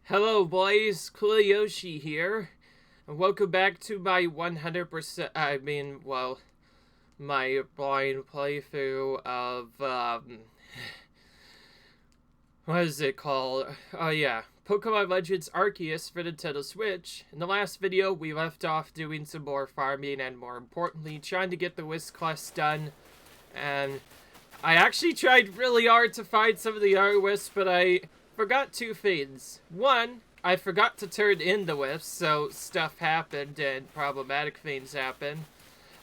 Hello boys, Yoshi here, and welcome back to my 100%, my blind playthrough of, what is it called? Oh yeah, Pokémon Legends Arceus for Nintendo Switch. In the last video, we left off doing some more farming and, more importantly, trying to get the Whisk quest done, and I actually tried really hard to find some of the other Wisps, but I forgot two things. One, I forgot to turn in the Wisps, so stuff happened and problematic things happened.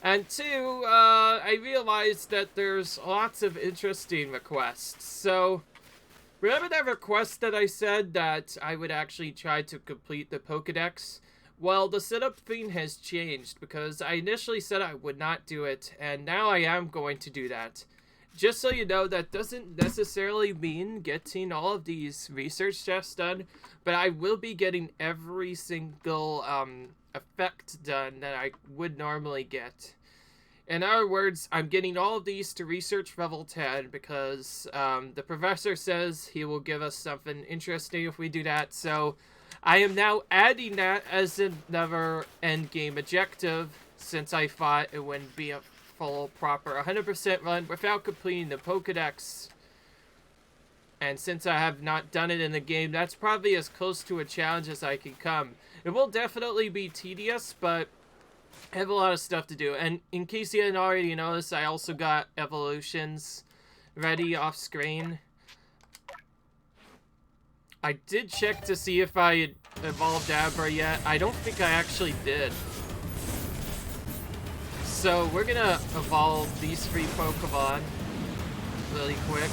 And two, I realized that there's lots of interesting requests. So, remember that request that I said that I would actually try to complete the Pokédex? Well, the setup thing has changed because I initially said I would not do it, and now I am going to do that. Just so you know, that doesn't necessarily mean getting all of these research tests done, but I will be getting every single effect done that I would normally get. In other words, I'm getting all of these to research level 10 because the professor says he will give us something interesting if we do that, so I am now adding that as another endgame objective since I thought it wouldn't be a full, proper 100% run without completing the Pokédex. And since I have not done it in the game, that's probably as close to a challenge as I can come. It will definitely be tedious, but I have a lot of stuff to do. And in case you didn't already notice, I also got evolutions ready off screen. I did check to see if I had evolved Abra yet. I don't think I actually did. So we're gonna evolve these three Pokemon really quick.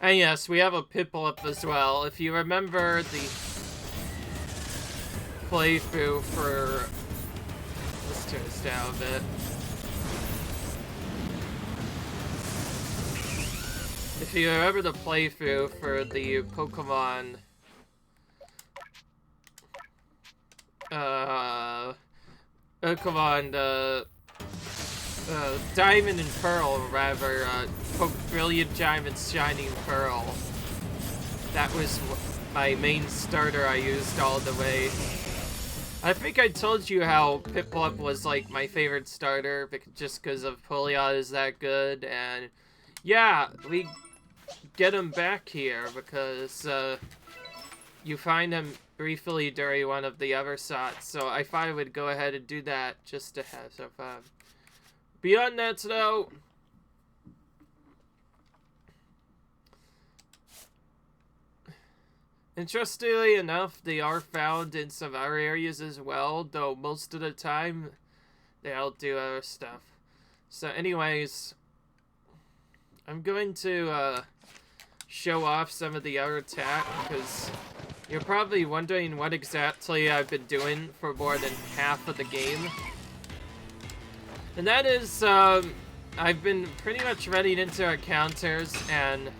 And yes, we have a Piplup as well. If you remember the playthrough for... Let's turn this down a bit. If you remember the playthrough for the Pokemon, Diamond and Pearl, rather, Brilliant Diamond Shining Pearl, that was my main starter I used all the way. I think I told you how Piplup was, like, my favorite starter, just because of Polion is that good, and yeah, we get him back here because you find him briefly during one of the other shots, so I thought I would go ahead and do that just to have some fun. Beyond that, though, interestingly enough, they are found in some other areas as well, though most of the time they'll do other stuff. So anyways, I'm going to show off some of the other attack, because you're probably wondering what exactly I've been doing for more than half of the game. And that is, I've been pretty much running into encounters and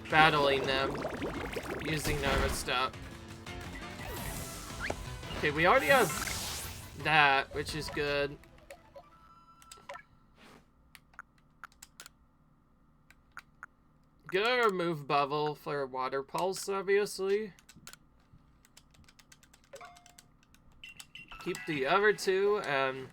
battling them using other stuff. Okay, we already have that, which is good. Gonna remove Bubble for Water Pulse, obviously. Keep the other two, and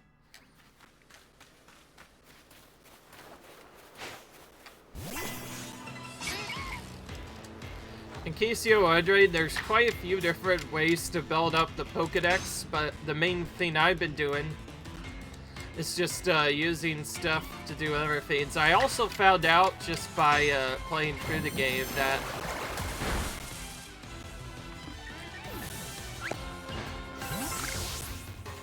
in case you're wondering, there's quite a few different ways to build up the Pokédex, but the main thing I've been doing is just using stuff to do other things. I also found out just by playing through the game that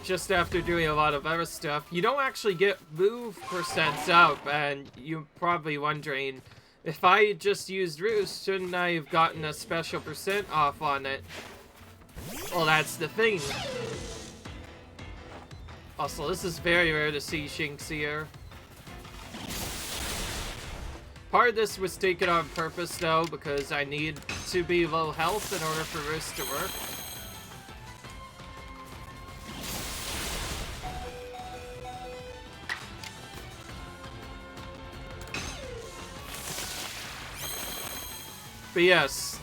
just after doing a lot of other stuff, you don't actually get move percents up, and you're probably wondering, if I just used Roost, shouldn't I have gotten a special percent off on it? Well, that's the thing. Also, this is very rare to see Shinx here. Part of this was taken on purpose, though, because I need to be low health in order for Roost to work. But yes.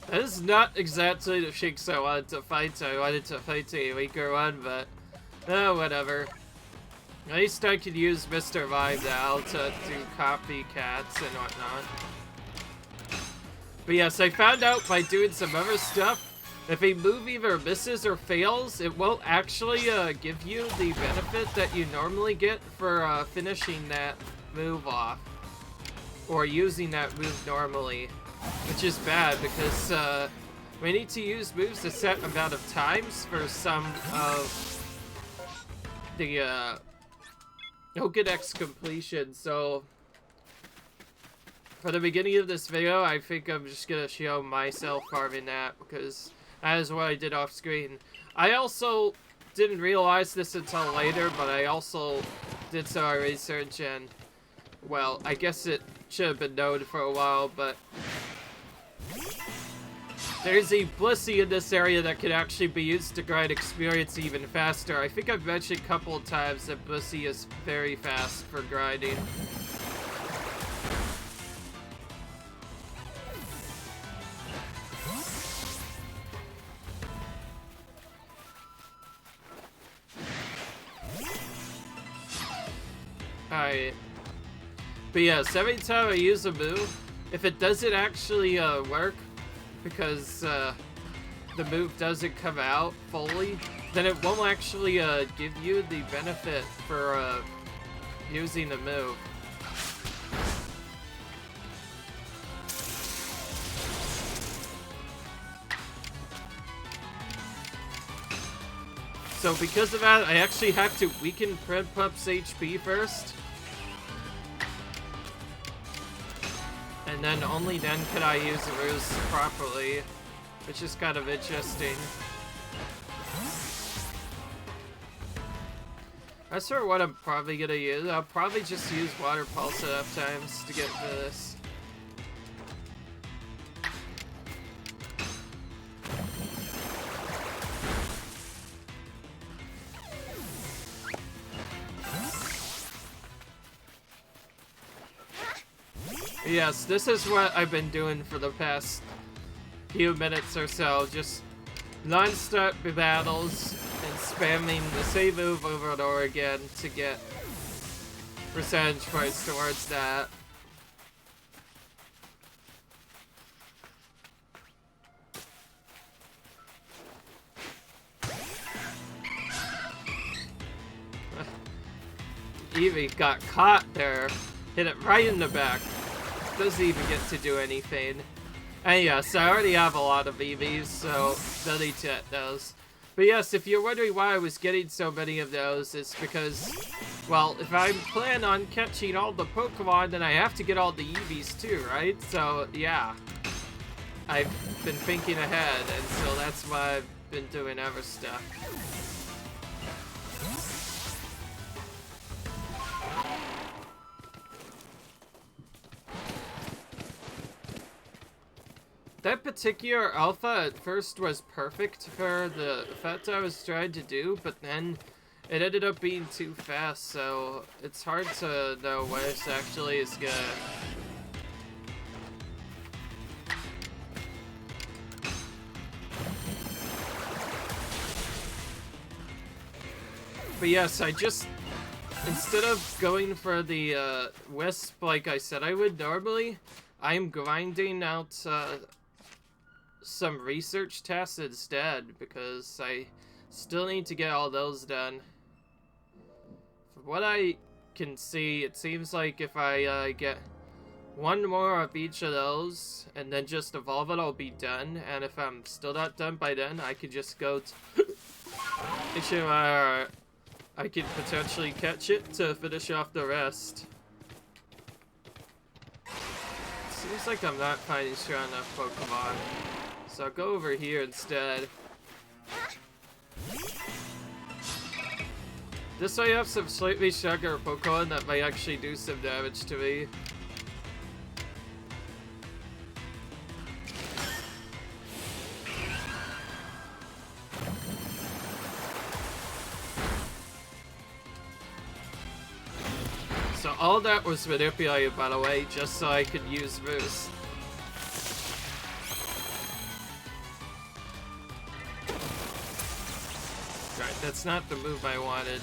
That is not exactly the Shinx I wanted to fight. I wanted to fight a weaker one, but whatever. At least I could use Mr. Vibe now to do copycats and whatnot. But yes, I found out by doing some other stuff, if a move either misses or fails, it won't actually give you the benefit that you normally get for finishing that move off. Or using that move normally. Which is bad because we need to use moves a set amount of times for some of the Pokédex completion. So for the beginning of this video, I think I'm just gonna show myself farming that because that is what I did off screen. I also didn't realize this until later, but I also did some research and, well, I guess it should have been known for a while, but there's a Blissey in this area that can actually be used to grind experience even faster. I think I've mentioned a couple of times that Blissey is very fast for grinding. Alright. But yes, every time I use a move, if it doesn't actually work, because the move doesn't come out fully, then it won't actually give you the benefit for using the move. So because of that, I actually have to weaken Prinpup's HP first. And then only then can I use the moves properly, which is kind of interesting. As for what I'm probably gonna use, I'll probably just use Water Pulse enough times to get to this. Yes, this is what I've been doing for the past few minutes or so, just non-stop battles and spamming the same move over and over again to get percentage points towards that. Eevee got caught there, hit it right in the back. Doesn't even get to do anything. And yes, I already have a lot of EVs, so no need to get those. But yes, if you're wondering why I was getting so many of those, it's because, well, if I plan on catching all the Pokemon, then I have to get all the EVs too, right? So, yeah. I've been thinking ahead, and so that's why I've been doing other stuff. That particular alpha at first was perfect for the effect I was trying to do, but then it ended up being too fast, so it's hard to know what it actually is gonna... But yes, I just... Instead of going for the Wisp like I said I would normally, I'm grinding out some research tests instead, because I still need to get all those done. From what I can see, it seems like if I get one more of each of those and then just evolve it, I'll be done. And if I'm still not done by then, I could just go to I could potentially catch it to finish off the rest. Seems like I'm not finding strong enough Pokemon. So I'll go over here instead. This way I have some slightly stronger Pokemon that might actually do some damage to me. all that was manipulated, by the way, just so I could use Boost. Right, that's not the move I wanted.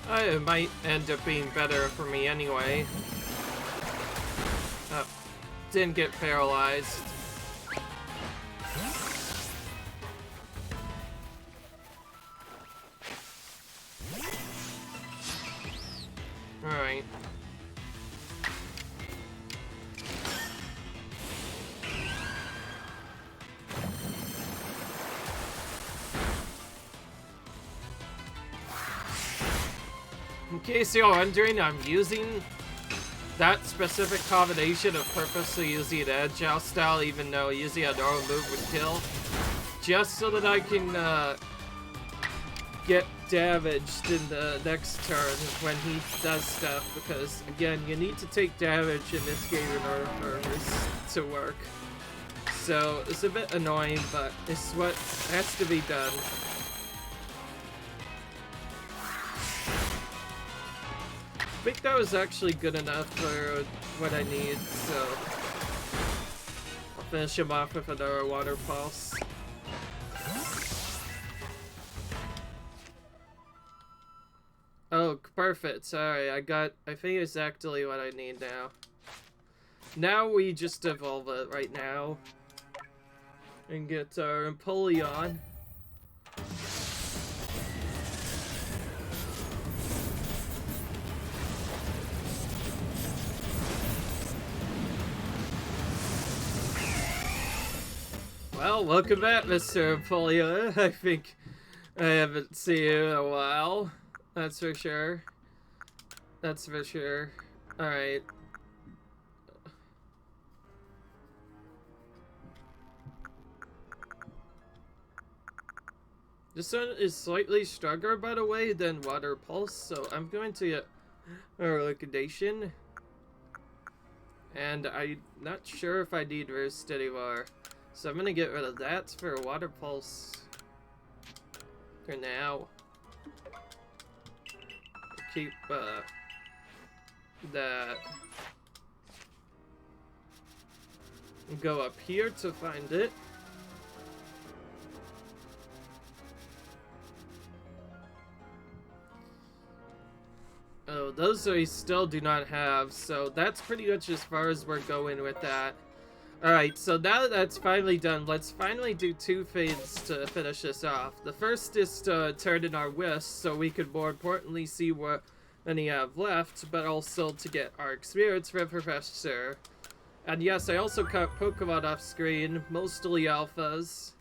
It might end up being better for me anyway. Oh, didn't get paralyzed. Alright. In case you're wondering, I'm using that specific combination of purposely using Agile style, even though using a normal move would kill, just so that I can get damaged in the next turn when he does stuff, because again, you need to take damage in this game in order for this to work. So it's a bit annoying, but it's what has to be done. I think that was actually good enough for what I need, so I'll finish him off with another water pulse. Oh, perfect. Sorry, I think exactly what I need now. Now we just evolve it right now. And get our Empoleon. Well, welcome back, Mr. Empoleon. I think I haven't seen you in a while. That's for sure. That's for sure. Alright. This one is slightly stronger, by the way, than Water Pulse, so I'm going to get a liquidation. And I'm not sure if I need Roost anymore. So I'm gonna get rid of that for Water Pulse for now. Keep that. Go up here to find it. Oh, those I still do not have, so that's pretty much as far as we're going with that. Alright, so now that that's finally done, let's finally do two things to finish this off. The first is to turn in our wisps so we could more importantly see what many have left, but also to get our experience for Professor. And yes, I also cut Pokemon off screen, mostly alphas,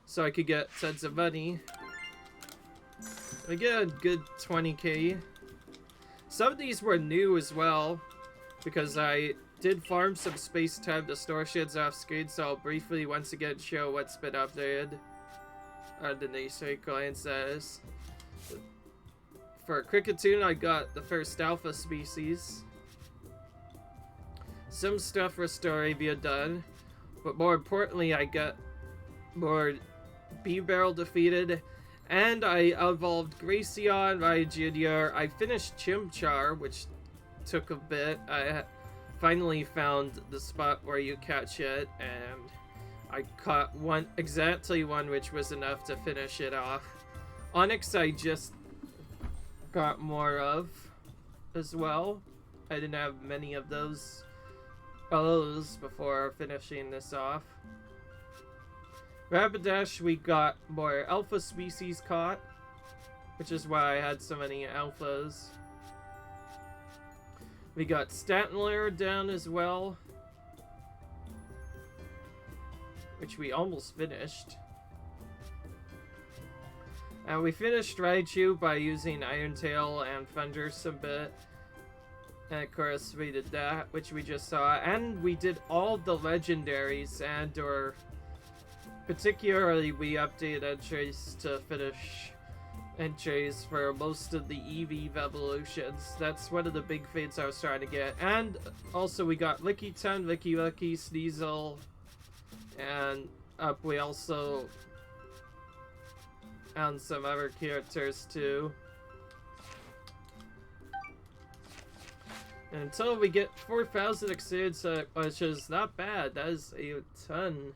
so I could get tons of money. I get a good 20k. Some of these were new as well, because I did farm some space time distortions off screen, so I'll briefly once again show what's been updated underneath client says. For Cricketune, I got the first alpha species. Some stuff for Staravia done, but more importantly, I got more B-Barrel defeated, and I evolved Graceon, Jr. I finished Chimchar, which took a bit. I finally found the spot where you catch it, and I caught exactly one, which was enough to finish it off. Onyx I just got more of as well. I didn't have many of those before finishing this off. Rapidash, we got more alpha species caught, which is why I had so many alphas. We got Statler down as well, which we almost finished. And we finished Raichu by using Iron Tail and Thundurus a bit. And of course we did that, which we just saw. And we did all the legendaries, and particularly we updated entries to finish entries for most of the EV evolutions. That's one of the big things I was trying to get. And also we got Lickitung, Licky, Sneasel, and we also found some other characters too. Until we get 4,000 experience, which is not bad. That is a ton.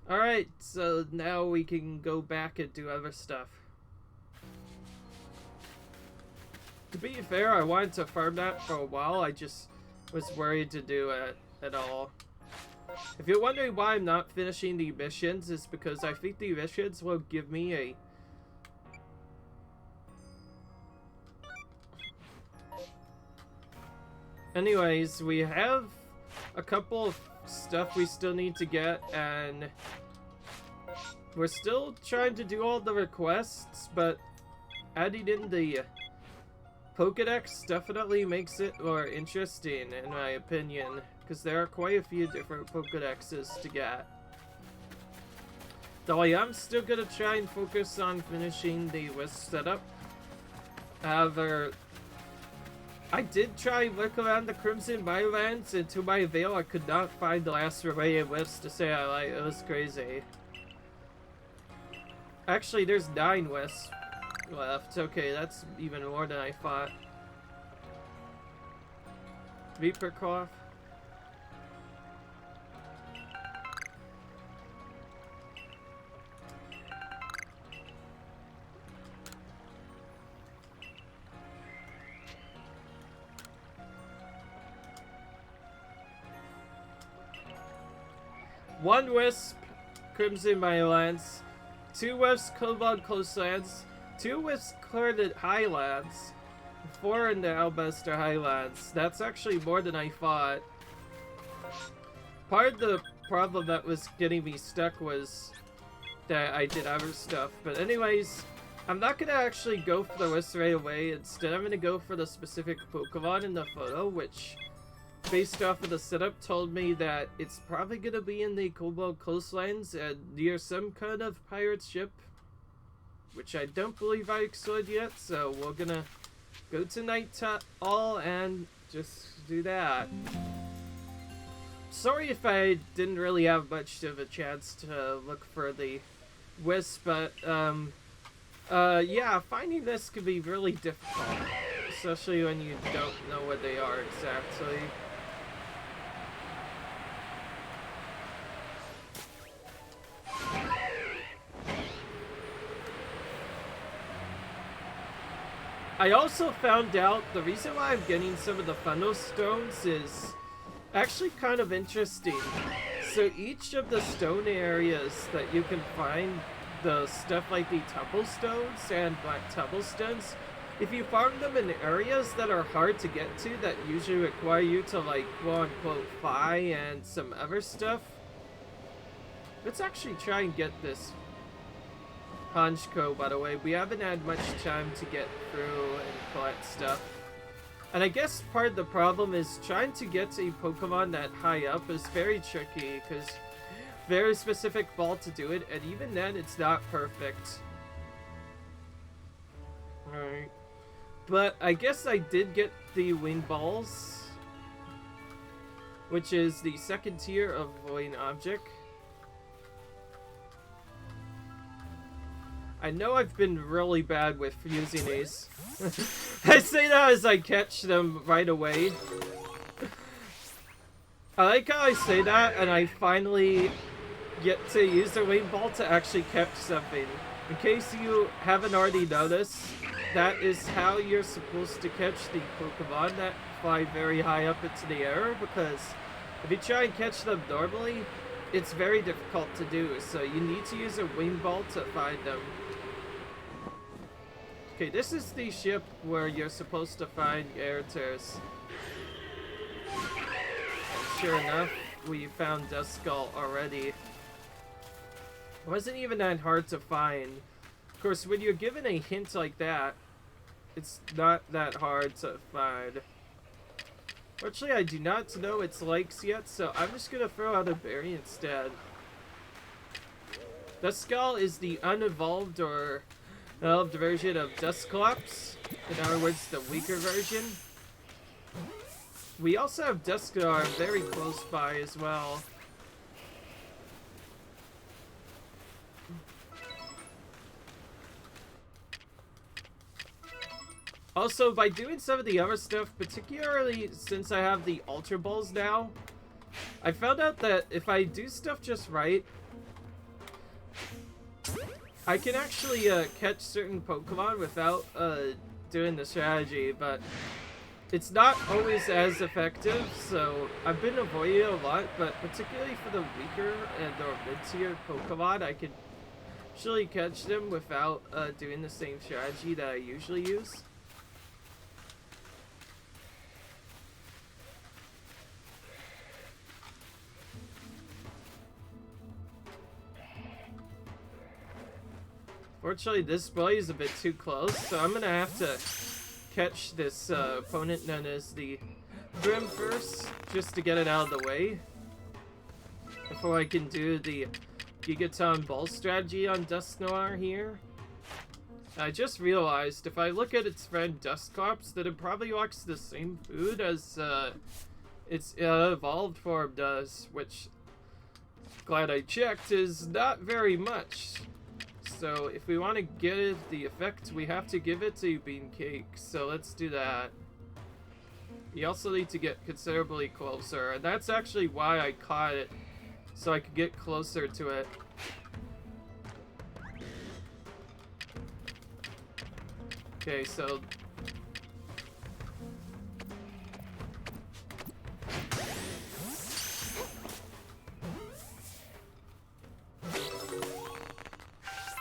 Alright, so now we can go back and do other stuff. To be fair, I wanted to farm that for a while. I just was worried to do it at all. If you're wondering why I'm not finishing the missions, it's because I think the missions will give me a... Anyways, we have a couple of stuff we still need to get, and we're still trying to do all the requests, but adding in the Pokédex definitely makes it more interesting, in my opinion, because there are quite a few different Pokédexes to get. Though I am still gonna try and focus on finishing the Wisp setup. However, I did try and look around the Crimson Mirelands, and to my avail, I could not find the last remaining Wisps to say I like. It was crazy. Actually, there's 9 Wisps left. Okay, that's even more than I thought. Reaper Cloth. One Wisp, Crimson Mirelands. 2 Wisps, Cobalt Coastlands. 2 Wisps, Cleared Highlands. 4 in the Alabasta Highlands. That's actually more than I thought. Part of the problem that was getting me stuck was that I did other stuff. But anyways, I'm not gonna actually go for the Wisp right away. Instead, I'm gonna go for the specific Pokemon in the photo, which, based off of the setup, told me that it's probably gonna be in the Cobalt Coastlands and near some kind of pirate ship, which I don't believe I explored yet, so we're gonna go to Night All and just do that. Sorry if I didn't really have much of a chance to look for the Wisp, but yeah, finding this can be really difficult, especially when you don't know what they are exactly. I also found out the reason why I'm getting some of the funnel stones is actually kind of interesting. So each of the stone areas that you can find the stuff like the temple stones and black temple stones, if you farm them in areas that are hard to get to, that usually require you to like quote unquote fly and some other stuff. Let's actually try and get this Honchko, by the way. We haven't had much time to get through and collect stuff. And I guess part of the problem is trying to get a Pokemon that high up is very tricky, because very specific ball to do it, and even then it's not perfect. Alright. But I guess I did get the Wing Balls, which is the second tier of Void Object. I know I've been really bad with using these. I say that as I catch them right away. I like how I say that and I finally get to use the Wing Ball to actually catch something. In case you haven't already noticed, that is how you're supposed to catch the Pokemon that fly very high up into the air, because if you try and catch them normally, it's very difficult to do, so you need to use a Wing Ball to find them. Okay, this is the ship where you're supposed to find Airters. Sure enough, we found Duskull already. It wasn't even that hard to find. Of course, when you're given a hint like that, it's not that hard to find. Actually, I do not know its likes yet, so I'm just gonna throw out a berry instead. Duskull is the unevolved or evolved version of Dusclops. In other words, the weaker version. We also have Duskar very close by as well. Also, by doing some of the other stuff, particularly since I have the Ultra Balls now, I found out that if I do stuff just right, I can actually catch certain Pokemon without doing the strategy, but it's not always as effective, so I've been avoiding it a lot, but particularly for the weaker and or mid-tier Pokemon, I can actually catch them without doing the same strategy that I usually use. Fortunately, this bully is a bit too close, so I'm gonna have to catch this opponent known as the Grim first, just to get it out of the way before I can do the Gigaton Ball strategy on Dusknoir here. I just realized if I look at its friend Dusclops, that it probably likes the same food as its evolved form does, which, glad I checked, is not very much. So if we want to get the effect, we have to give it to Beancake, so let's do that. You also need to get considerably closer, and that's actually why I caught it, so I could get closer to it. Okay, so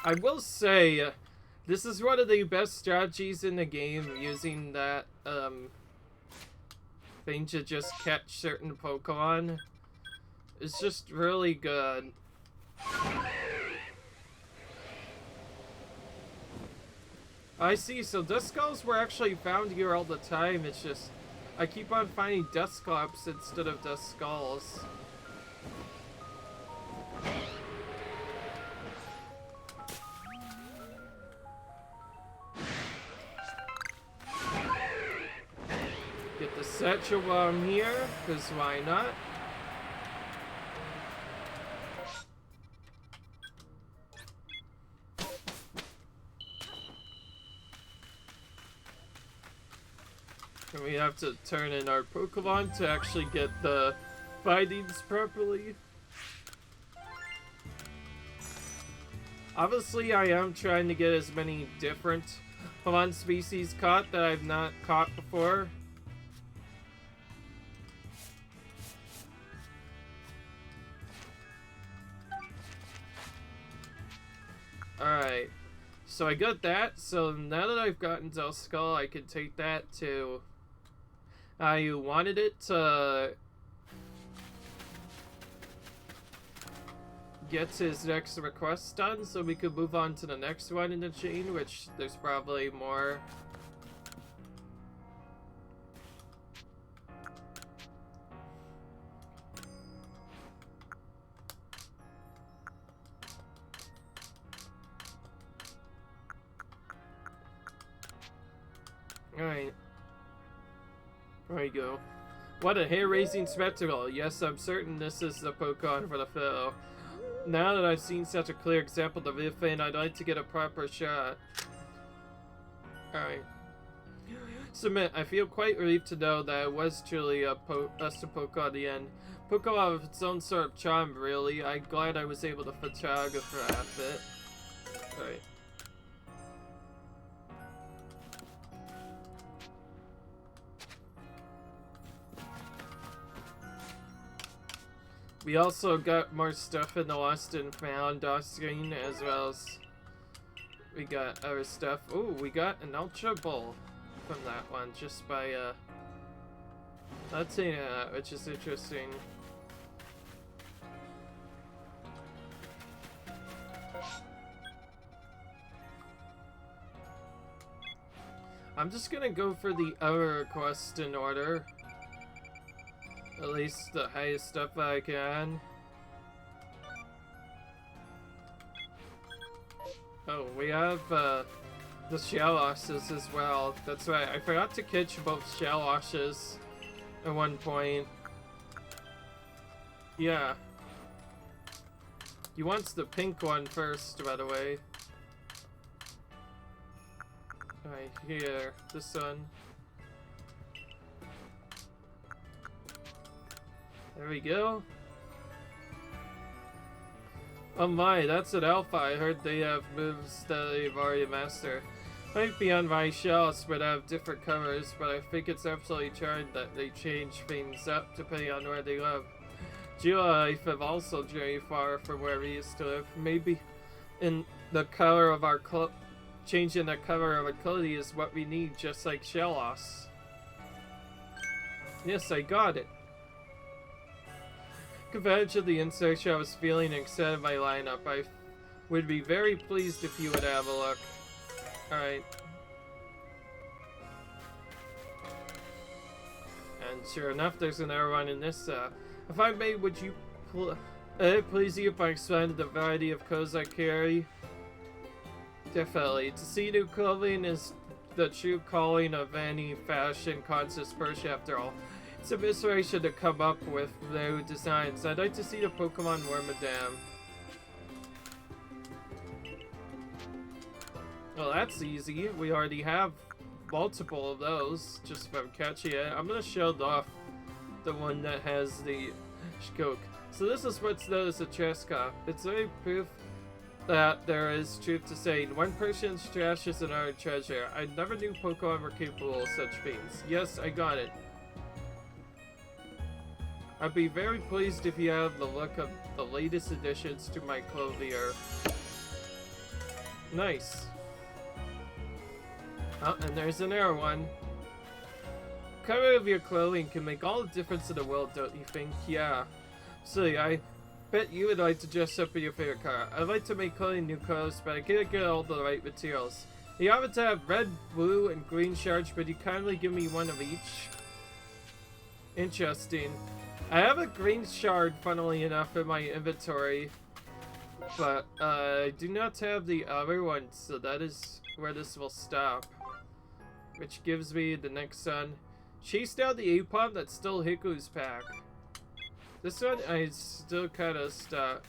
I will say, this is one of the best strategies in the game, using that thing to just catch certain Pokemon. It's just really good. I see, so Duskulls were actually found here all the time, it's just I keep on finding Dusclops instead of Duskulls. Get the Satchel Bomb here, because why not? And we have to turn in our Pokemon to actually get the findings properly. Obviously, I am trying to get as many different Pokemon species caught that I've not caught before. Alright, so I got that, so now that I've gotten Duskull, I can take that to how you wanted it to get his next request done, so we could move on to the next one in the chain, which there's probably more. Alright. There you go. What a hair-raising spectacle. Yes, I'm certain this is the Pokemon for the fill. Now that I've seen such a clear example of the Vifane, I'd like to get a proper shot. Alright. Submit, I feel quite relieved to know that it was truly a Pokemon at the end. Pokemon of its own sort of charm, really. I'm glad I was able to photograph it. Alright. We also got more stuff in the Lost and Found screen, as well as we got other stuff. Oh, we got an Ultra Ball from that one, just by not seeing that, which is interesting. I'm just gonna go for the other quest in order. At least the highest stuff I can. Oh, we have the Shaloshes as well. That's right, I forgot to catch both Shaloshes at one point. Yeah. He wants the pink one first, by the way. Right here, this one. There we go. Oh my, that's an alpha. I heard they have moves that they've already mastered. Might be on my shelves, but have different covers, but I think it's absolutely charming that they change things up depending on where they live. Geolife have also journeyed far from where we used to live. Maybe in the color of our changing the color of a clothing is what we need, just like Shellos. Yes, I got it. Advantage of the insertion, I was feeling excited of my lineup. I would be very pleased if you would have a look. Alright. And sure enough, there's another one in this. If I may, would you please you if I expanded the variety of clothes I carry? Definitely. To see new clothing is the true calling of any fashion-conscious person, after all. It's a inspiration to come up with new designs. I'd like to see the Pokemon Wormadam. Well, that's easy. We already have multiple of those, just from catching it. I'm gonna show off the one that has the Shkoke. So this is what's known as a Tresca. It's very proof that there is truth to saying one person's trash is another treasure. I never knew Pokemon were capable of such things. Yes, I got it. I'd be very pleased if you have the look of the latest additions to my clothier. Nice. Oh, and there's another one. Color of your clothing can make all the difference in the world, don't you think? Yeah. Silly, I bet you would like to dress up in your favorite color. I'd like to make clothing new colors, but I can't get all the right materials. You happen to have red, blue, and green shards, but you kindly give me one of each? Interesting. I have a green shard, funnily enough, in my inventory, but I do not have the other one, so that is where this will stop. Which gives me the next one. Chase down the Aipom that's still Hiku's pack. This one I still kind of stuck.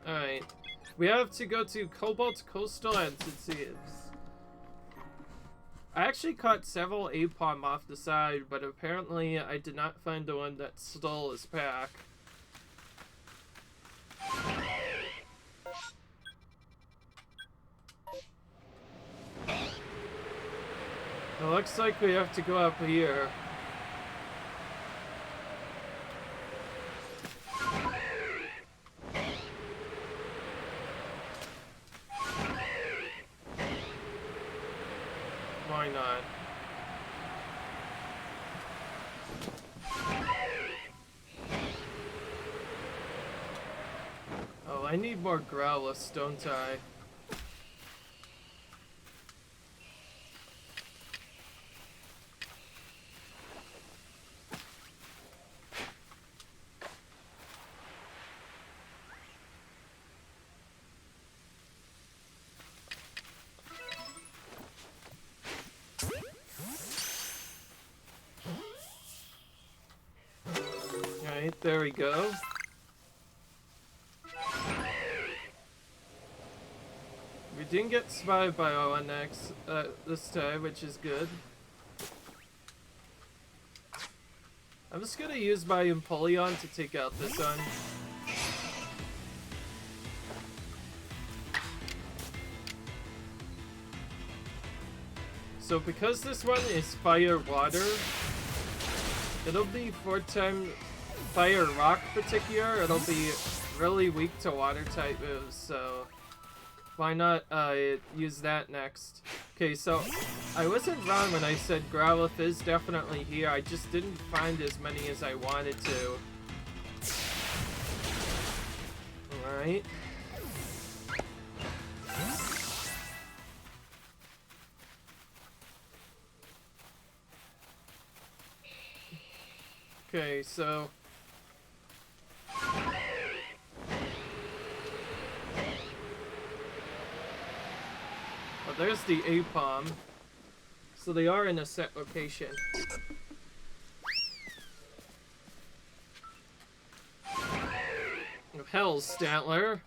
Alright. We have to go to Cobalt Coastlands, it seems. I actually caught several Aipom off the side, but apparently I did not find the one that stole his pack. It looks like we have to go up here. Why not? Oh, I need more Growlithe, don't I? There we go. We didn't get spotted by ONX this time, which is good. I'm just gonna use my Empoleon to take out this one. So because this one is fire water, it'll be 4-time fire rock particular. It'll be really weak to water type moves, so why not use that next. Okay, so I wasn't wrong when I said Growlithe is definitely here. I just didn't find as many as I wanted to. Alright. Okay, so there's the Aipom. So they are in a set location. hell, Statler?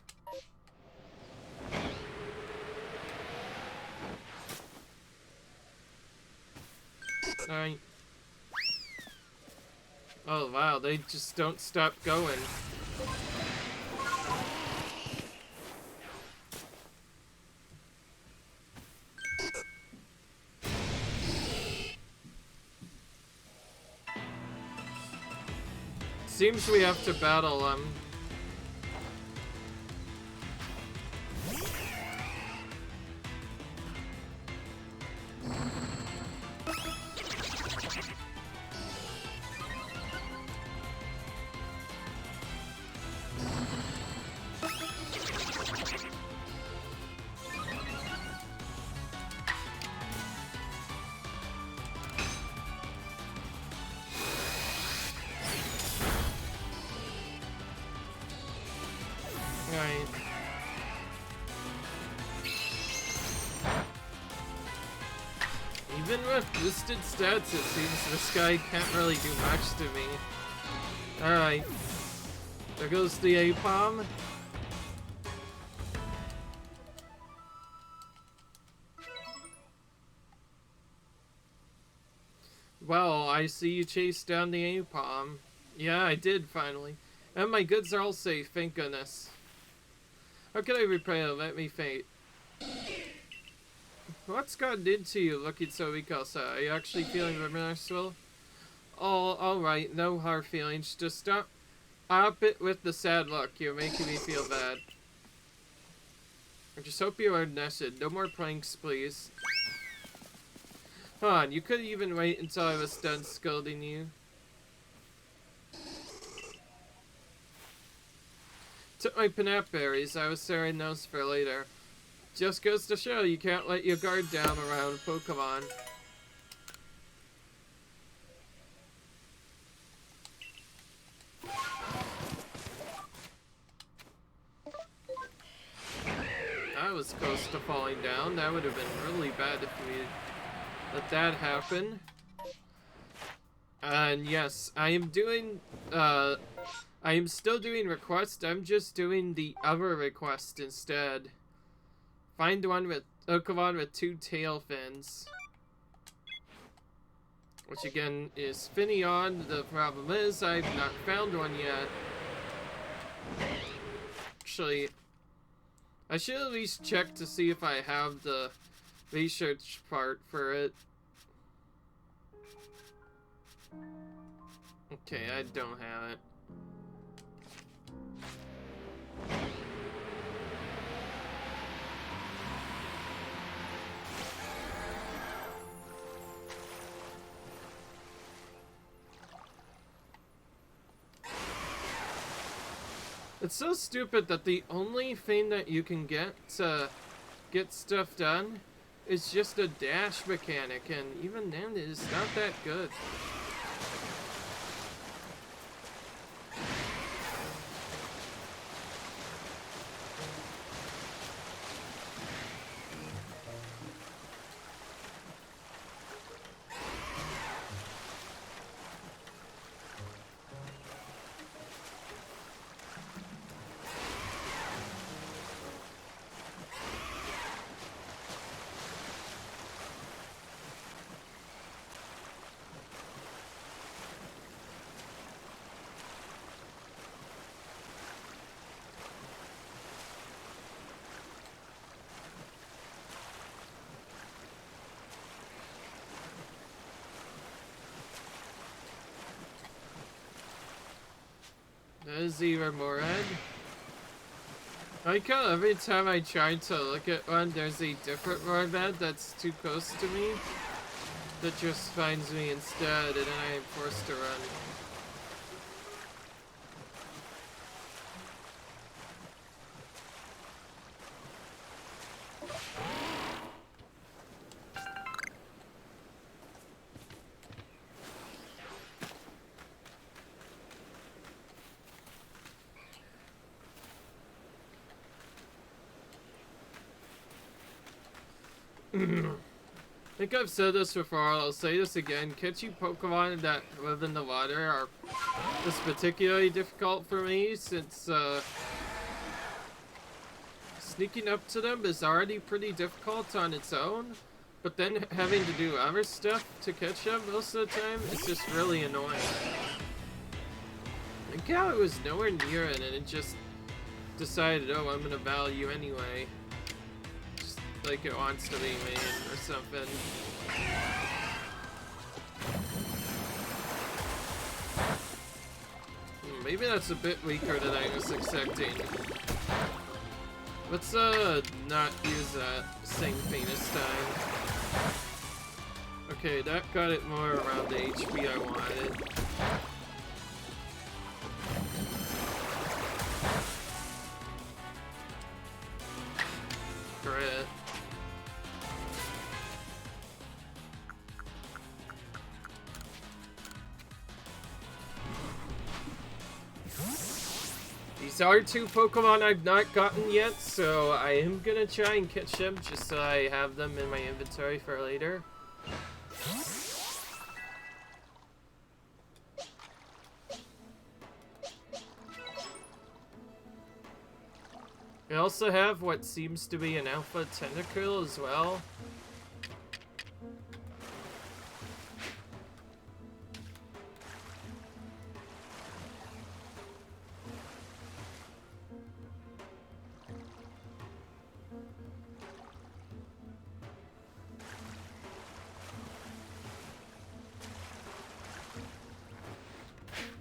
Alright. Oh wow, they just don't stop going. Seems we have to battle them. Even with boosted stats, it seems this guy can't really do much to me. Alright. There goes the A-bomb. Well, I see you chased down the A-bomb. Yeah, I did, finally. And my goods are all safe, thank goodness. How can I repay it? Let me faint. What's gotten into you looking so weak outside? Are you actually feeling remorseful? Oh, alright, no hard feelings. Just stop it with the sad look. You're making me feel bad. I just hope you are nested. No more pranks, please. Hold on, you could even wait until I was done scolding you. Took my pinap berries. I was saving those for later. Just goes to show you can't let your guard down around Pokemon. I was close to falling down. That would have been really bad if we let that happen. And yes, I am doing, I am still doing requests. I'm just doing the other request instead. Find one with Pokemon with 2 tail fins. Which again is Finneon. The problem is I've not found one yet. Actually, I should at least check to see if I have the research part for it. Okay, I don't have it. It's so stupid that the only thing that you can get to get stuff done is just a dash mechanic, and even then it is not that good. That is even more red. I like how every time I try to look at one, there's a different Morvad that's too close to me that just finds me instead, and then I am forced to run. I think I've said this before, I'll say this again. Catching Pokemon that live in the water are just particularly difficult for me since sneaking up to them is already pretty difficult on its own, but then having to do other stuff to catch up most of the time is just really annoying. Like how it was nowhere near it and it just decided, oh, I'm gonna battle you anyway. Just like it wants to be me or something. Maybe that's a bit weaker than I was expecting. Let's not use that same thing this time. Okay, that got it more around the HP I wanted. Crit. These are two Pokemon I've not gotten yet, so I am gonna try and catch them just so I have them in my inventory for later. I also have what seems to be an Alpha Tentacle as well.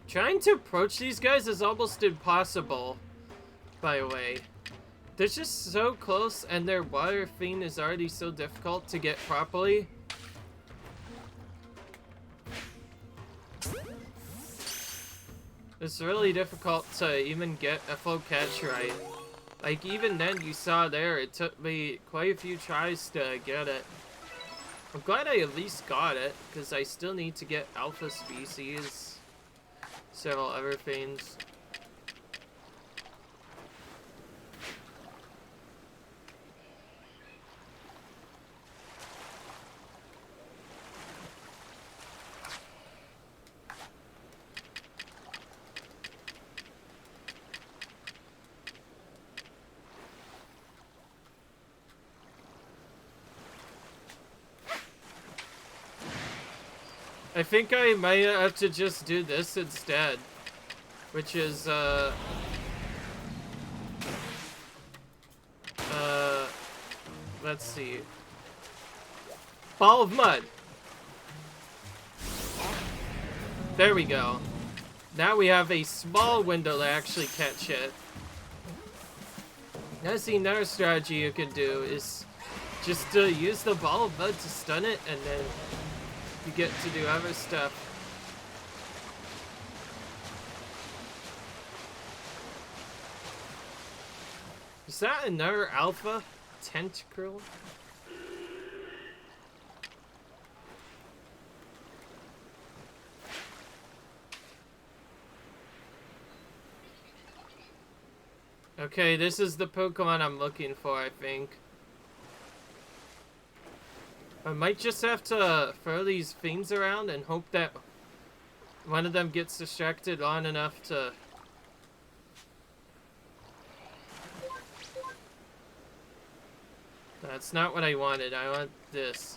Trying to approach these guys is almost impossible, by the way. They're just so close and their water thing is already so difficult to get properly. It's really difficult to even get a full catch right. Like even then you saw there, it took me quite a few tries to get it. I'm glad I at least got it, because I still need to get alpha species. Several other things. I think I might have to just do this instead, which is, let's see. Ball of Mud. There we go. Now we have a small window to actually catch it. Now see, another strategy you can do is just to use the Ball of Mud to stun it, and then you get to do other stuff. Is that another Alpha Tentacle? Okay, this is the Pokemon I'm looking for, I think. I might just have to throw these things around and hope that one of them gets distracted long enough to... That's not what I wanted. I want this.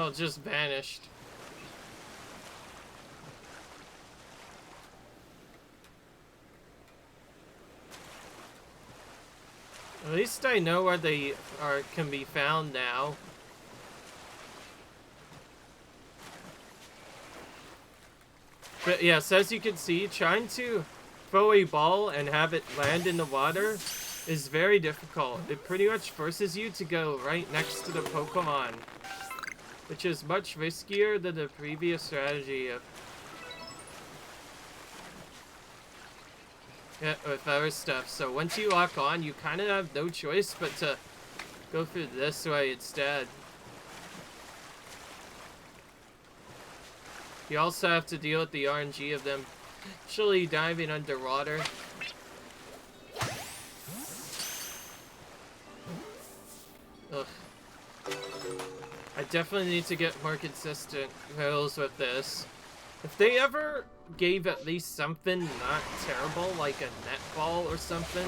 Oh, just vanished. At least I know where they can be found now. But yes, as you can see, trying to throw a ball and have it land in the water is very difficult. It pretty much forces you to go right next to the Pokemon, which is much riskier than the previous strategy of with other stuff. So once you lock on, you kind of have no choice but to go through this way instead. You also have to deal with the RNG of them actually diving underwater. Ugh. I definitely need to get more consistent rolls with this. If they ever gave at least something not terrible, like a netball or something,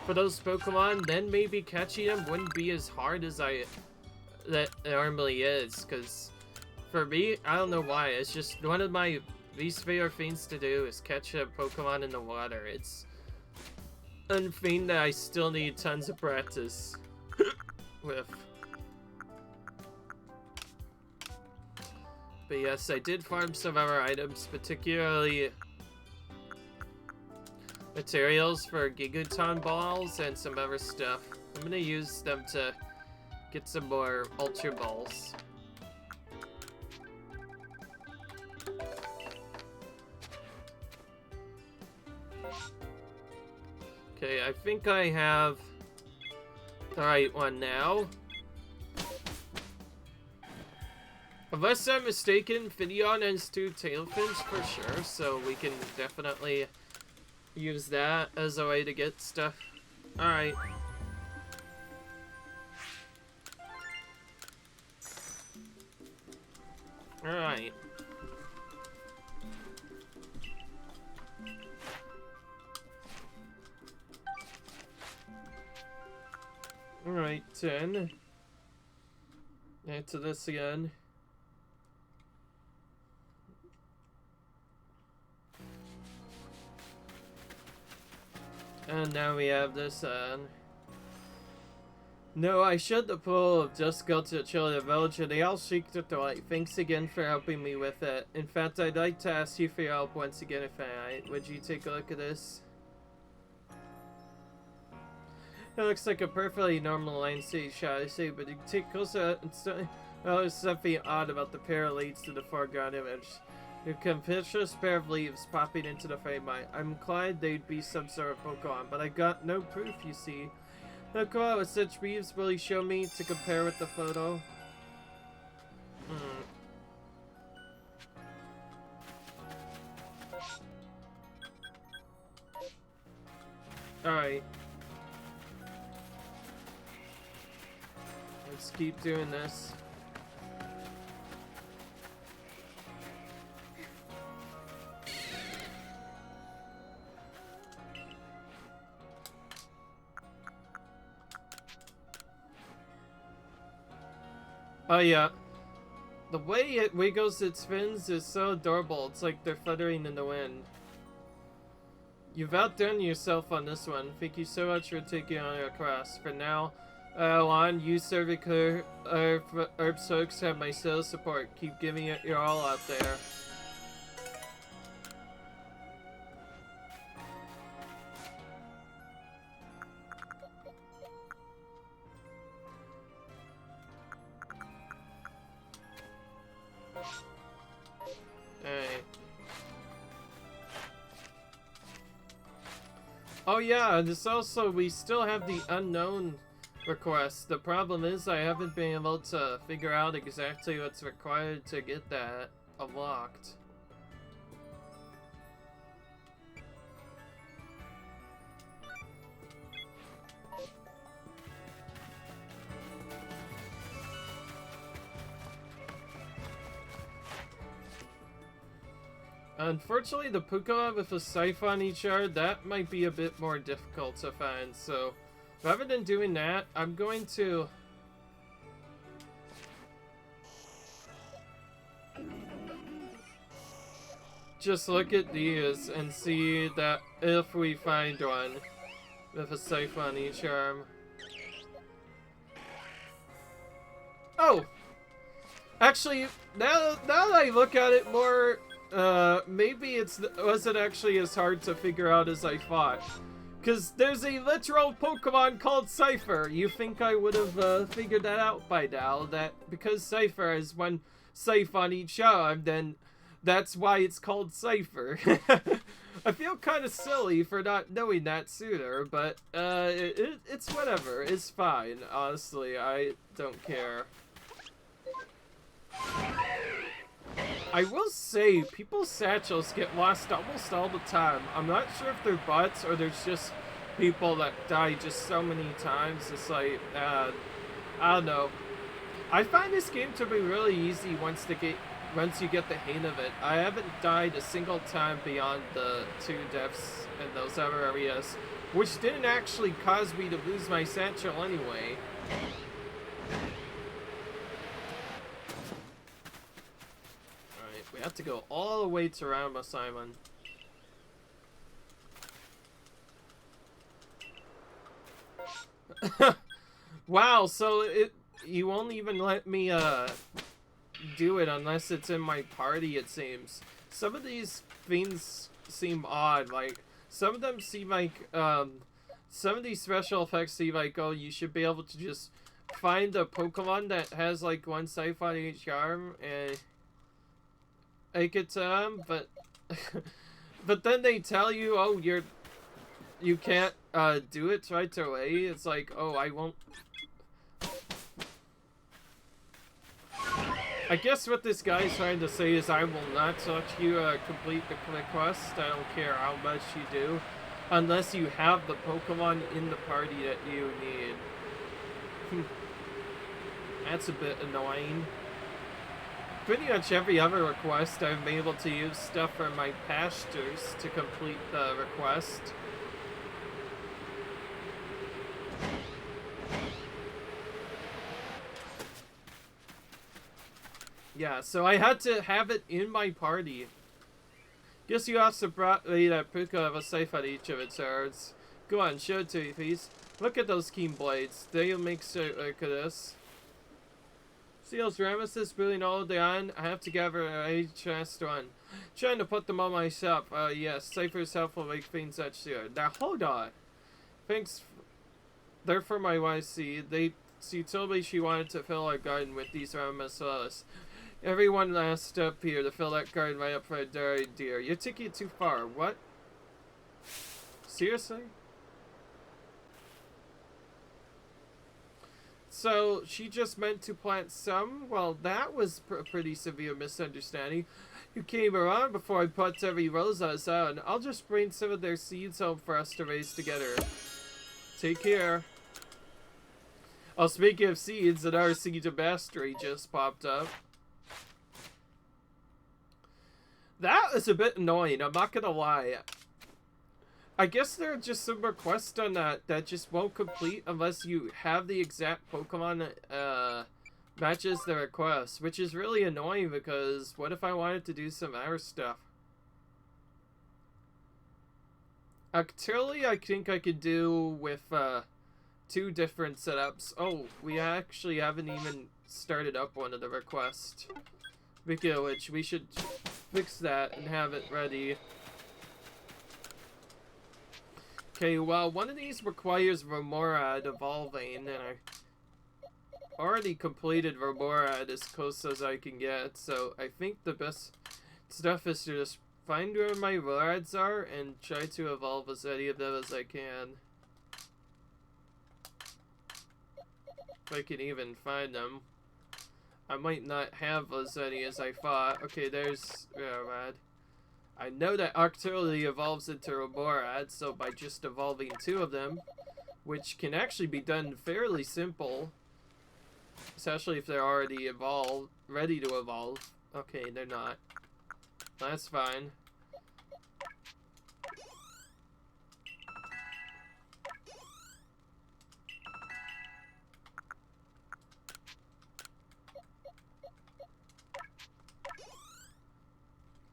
for those Pokemon, then maybe catching them wouldn't be as hard as that normally is. Because for me, I don't know why, it's just one of my least favorite things to do is catch a Pokemon in the water. It's a thing that I still need tons of practice with. But yes, I did farm some other items, particularly materials for Gigaton balls and some other stuff. I'm gonna use them to get some more Ultra Balls. Okay, I think I have the right one now. Unless I'm mistaken, Finneon has 2 tail fins for sure, so we can definitely use that as a way to get stuff. Alright. Alright. Alright, 10. Add to this again. And now we have this on. No, I shut the pool of just go to Chillian Village and they all shrieked at the light. Thanks again for helping me with it. In fact, I'd like to ask you for your help once again if I would you take a look at this? It looks like a perfectly normal line stage shot, I say, but you take closer and there's something odd about the pair of leads to the foreground image. A conspicuous pair of leaves popping into the frame. I'm inclined they'd be some sort of Pokemon, but I got no proof, you see. Pokemon with such leaves will you show me to compare with the photo? Alright. Let's keep doing this. Oh yeah, the way it wiggles its fins is so adorable, it's like they're fluttering in the wind. You've outdone yourself on this one. Thank you so much for taking on your quest. For now on, you Cervical Herb Soaks have my sales support. Keep giving it your all out there. Oh yeah, and this also, we still have the unknown request. The problem is I haven't been able to figure out exactly what's required to get that unlocked. Unfortunately, the Pokemon with a Siphon each yard, that might be a bit more difficult to find, so rather than doing that, I'm going to just look at these and see that if we find one with a Siphon each arm. Oh! Actually, now that I look at it more, maybe it wasn't actually as hard to figure out as I thought. Because there's a literal Pokemon called Cypher. You think I would have figured that out by now, that because Cypher has one Siphon each arm, then that's why it's called Cypher. I feel kind of silly for not knowing that sooner, but it's whatever. It's fine, honestly. I don't care. I will say, people's satchels get lost almost all the time. I'm not sure if they're bots or there's just people that die just so many times. It's like, I don't know. I find this game to be really easy once you get the hang of it. I haven't died a single time beyond the 2 deaths in those other areas, which didn't actually cause me to lose my satchel anyway. Alright, we have to go all the way to Rama Simon. Wow, so you won't even let me do it unless it's in my party, it seems. Some of these things seem odd, like some of them seem like some of these special effects seem like, oh, you should be able to just find a Pokemon that has like 1 scythe on each arm and take it to them, but but then they tell you, oh, you can't do it right away. It's like, oh, I won't. I guess what this guy's trying to say is I will not let you complete the quest. I don't care how much you do, unless you have the Pokemon in the party that you need. That's a bit annoying. Pretty much every other request I've been able to use stuff from my pastures to complete the request. Yeah, so I had to have it in my party. Guess you also brought me that Puka of a safe at each of its arms. Go on, show it to me, please. Look at those keen blades. They'll make sure look at this. See those Ramesses building all day on? I have to gather a chest one. Trying to put them on myself. Yes, Cypher's help will make things much sooner. Now hold on. Thanks. They're for my YC. She told me she wanted to fill our garden with these Ramesses. Everyone last up here to fill that garden right up for a dairy deer. You're taking it too far. What? Seriously? So, she just meant to plant some? Well, that was a pretty severe misunderstanding. You came around before I put every rose on. I'll just bring some of their seeds home for us to raise together. Take care. Oh, speaking of seeds, another seed of mastery just popped up. That is a bit annoying, I'm not gonna lie. I guess there are just some requests on that just won't complete unless you have the exact Pokemon that matches the request, which is really annoying because what if I wanted to do some other stuff? Octilli, I think I could do with 2 different setups. Oh, we actually haven't even started up one of the requests. Speaking of which, we should fix that and have it ready. Okay, well, one of these requires Remorad evolving, and I already completed Remorad as close as I can get, so I think the best stuff is to just find where my Remorads are and try to evolve as many of them as I can. If I can even find them. I might not have as many as I thought. Okay, there's Remorad. I know that Octilli evolves into Remorad, so by just evolving 2 of them, which can actually be done fairly simple, especially if they're already evolved, ready to evolve. Okay, they're not. That's fine.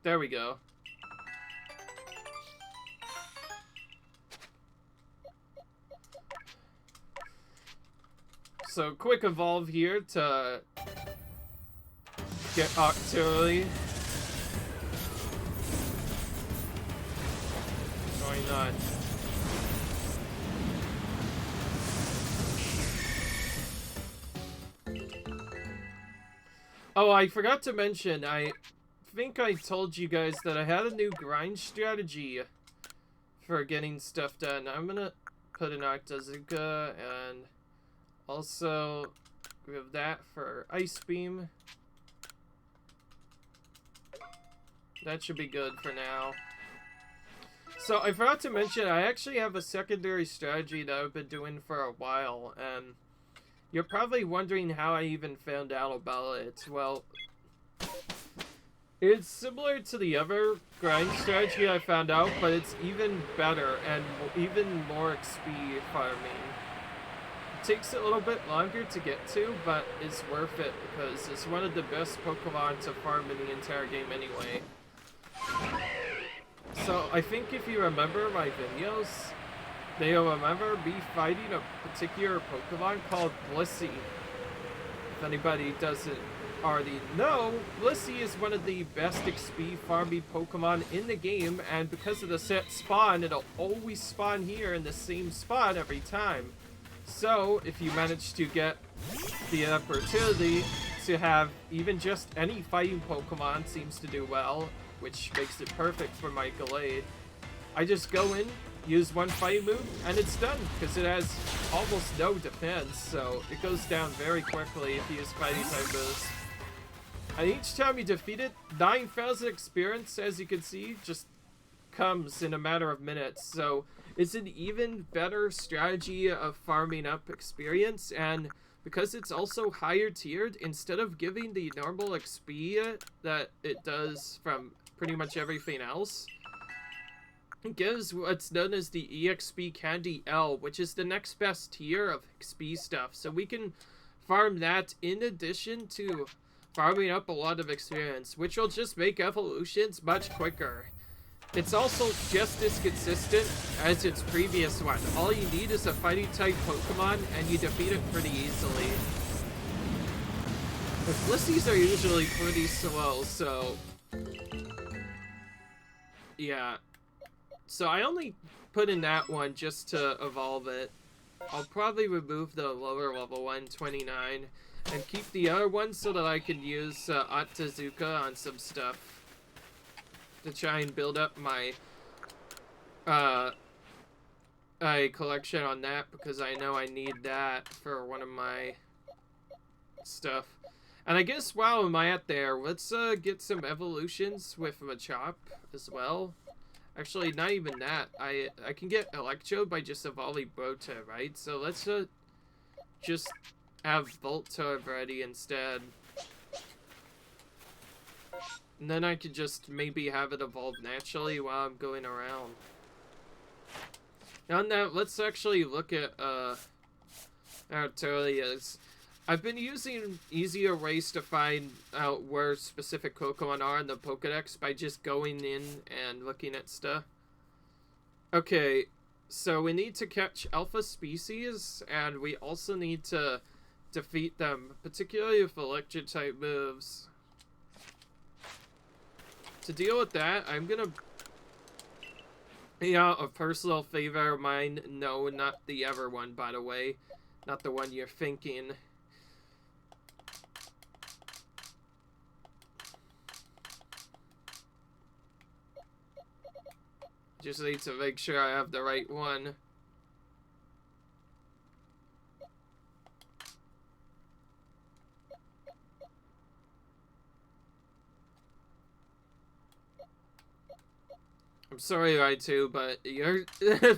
There we go. So, quick evolve here to get Octilli. Why not? Oh, I forgot to mention, I think I told you guys that I had a new grind strategy for getting stuff done. I'm gonna put an Octazooka and also we have that for Ice Beam. That should be good for now. So, I forgot to mention, I actually have a secondary strategy that I've been doing for a while, and you're probably wondering how I even found out about it. Well, it's similar to the other grind strategy I found out, but it's even better and even more XP farming. It takes a little bit longer to get to, but it's worth it because it's one of the best Pokemon to farm in the entire game anyway. So, I think if you remember my videos, they'll remember me fighting a particular Pokemon called Blissey. If anybody doesn't already know, Blissey is one of the best XP farming Pokemon in the game, and because of the set spawn, it'll always spawn here in the same spot every time. So, if you manage to get the opportunity to have even just any fighting Pokemon seems to do well, which makes it perfect for my Gallade, I just go in, use one fighting move, and it's done, because it has almost no defense, so it goes down very quickly if you use fighting type moves. And each time you defeat it, 9,000 experience, as you can see, just comes in a matter of minutes, so it's an even better strategy of farming up experience, and because it's also higher tiered, instead of giving the normal XP that it does from pretty much everything else, it gives what's known as the EXP Candy L, which is the next best tier of XP stuff. So we can farm that in addition to farming up a lot of experience, which will just make evolutions much quicker. It's also just as consistent as its previous one. All you need is a fighting type Pokemon and you defeat it pretty easily. The Blissey's are usually pretty slow, so yeah. So I only put in that one just to evolve it. I'll probably remove the lower level one, 29, and keep the other one so that I can use Atazuka on some stuff to try and build up my collection on that, because I know I need that for one of my stuff. And I guess while I'm at there, let's get some evolutions with Machop as well. Actually, not even that. I can get Electro by just evolving Volta, right? So let's just have Volta ready instead. And then I could just maybe have it evolve naturally while I'm going around. Now on that, let's actually look at Arterias. I've been using easier ways to find out where specific Pokemon are in the Pokedex by just going in and looking at stuff. Okay, so we need to catch alpha species, and we also need to defeat them, particularly with electric type moves. To deal with that, I'm gonna a personal favor of mine. No, not the ever one, by the way. Not the one you're thinking. Just need to make sure I have the right one. I'm sorry, Raichu, but you're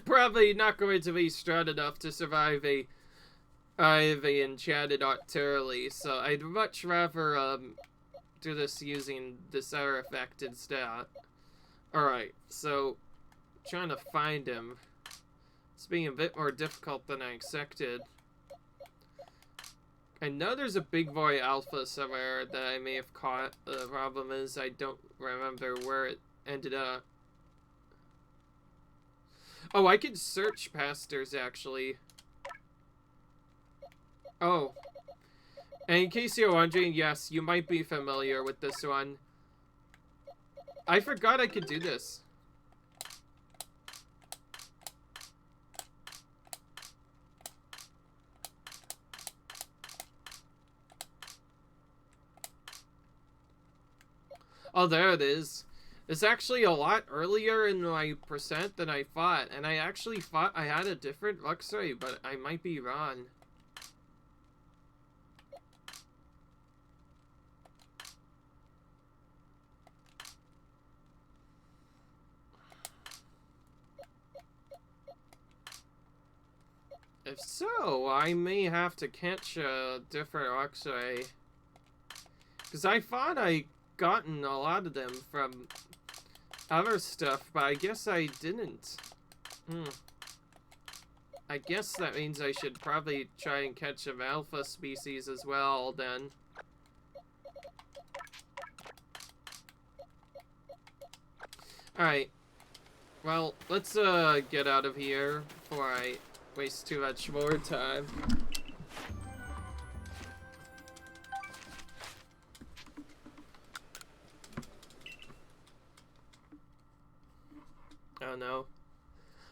probably not going to be strong enough to survive a enchanted Octoberly, so I'd much rather do this using this other effect instead. Alright, so trying to find him. It's being a bit more difficult than I expected. I know there's a big boy alpha somewhere that I may have caught. The problem is I don't remember where it ended up. Oh, I can search pastors actually. Oh. And in case you're wondering, yes, you might be familiar with this one. I forgot I could do this. Oh, there it is. It's actually a lot earlier in my percent than I thought, and I actually thought I had a different Luxray, but I might be wrong. If so, I may have to catch a different Oxray. Because I thought I gotten a lot of them from other stuff, but I guess I didn't. I guess that means I should probably try and catch some alpha species as well, then. Alright. Well, let's get out of here before I waste too much more time. Oh no.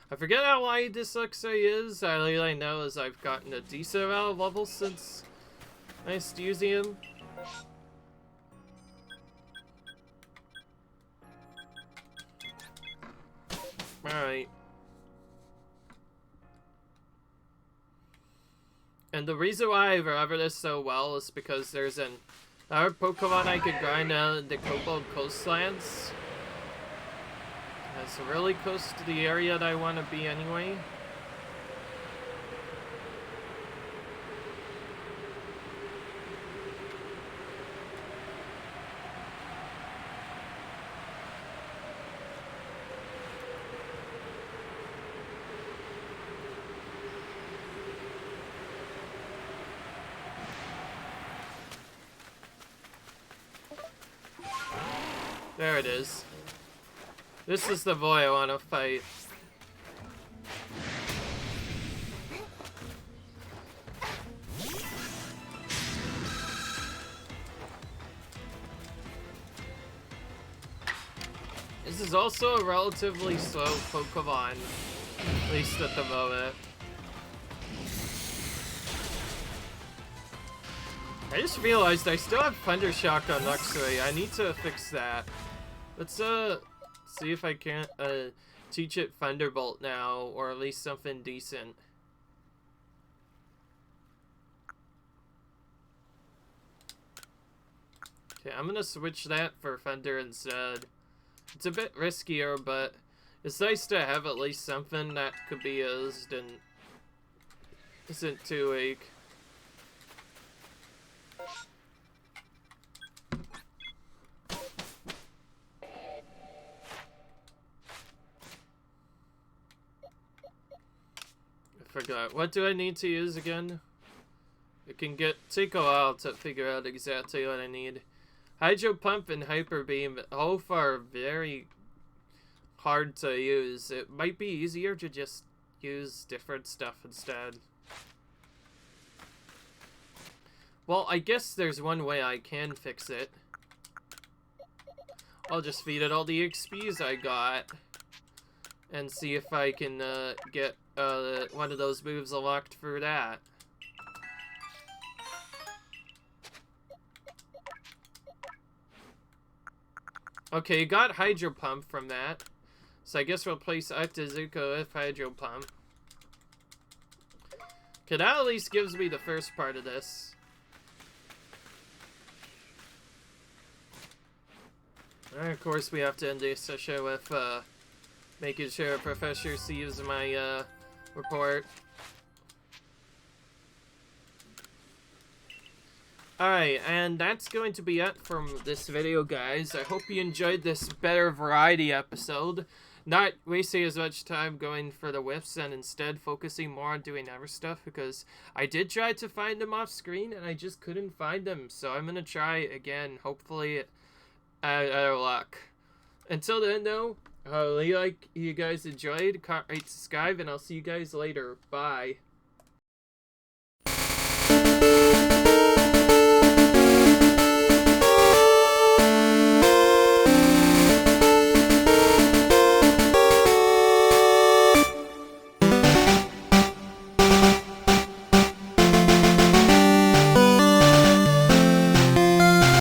I forget how wide this Luxray is. All I know is I've gotten a decent amount of levels since I started using him. Alright. And the reason why I remember this so well is because there's another Pokemon I could grind out in the Kobold Coastlands. It's really close to the area that I want to be anyway. There it is. This is the boy I want to fight. This is also a relatively slow Pokemon, at least at the moment. I just realized I still have Thunder Shock on Luxray. I need to fix that. Let's see if I can't teach it Thunderbolt now, or at least something decent. Okay, I'm gonna switch that for Thunder instead. It's a bit riskier, but it's nice to have at least something that could be used and isn't too weak. Forgot. What do I need to use again? It can take a while to figure out exactly what I need. Hydro Pump and Hyper Beam both are very hard to use. It might be easier to just use different stuff instead. Well, I guess there's one way I can fix it. I'll just feed it all the XPs I got and see if I can get one of those moves unlocked for that. Okay, you got Hydro Pump from that. So I guess we'll place Octazooka with Hydro Pump. Okay, that at least gives me the first part of this. And of course we have to end this session with making sure Professor sees my report. Alright, and that's going to be it from this video, guys. I hope you enjoyed this better variety episode. Not wasting as much time going for the whiffs and instead focusing more on doing other stuff, because I did try to find them off screen and I just couldn't find them. So I'm going to try again, hopefully out luck. Until then, though, I hope you guys enjoyed. Rate, subscribe, and I'll see you guys later. Bye.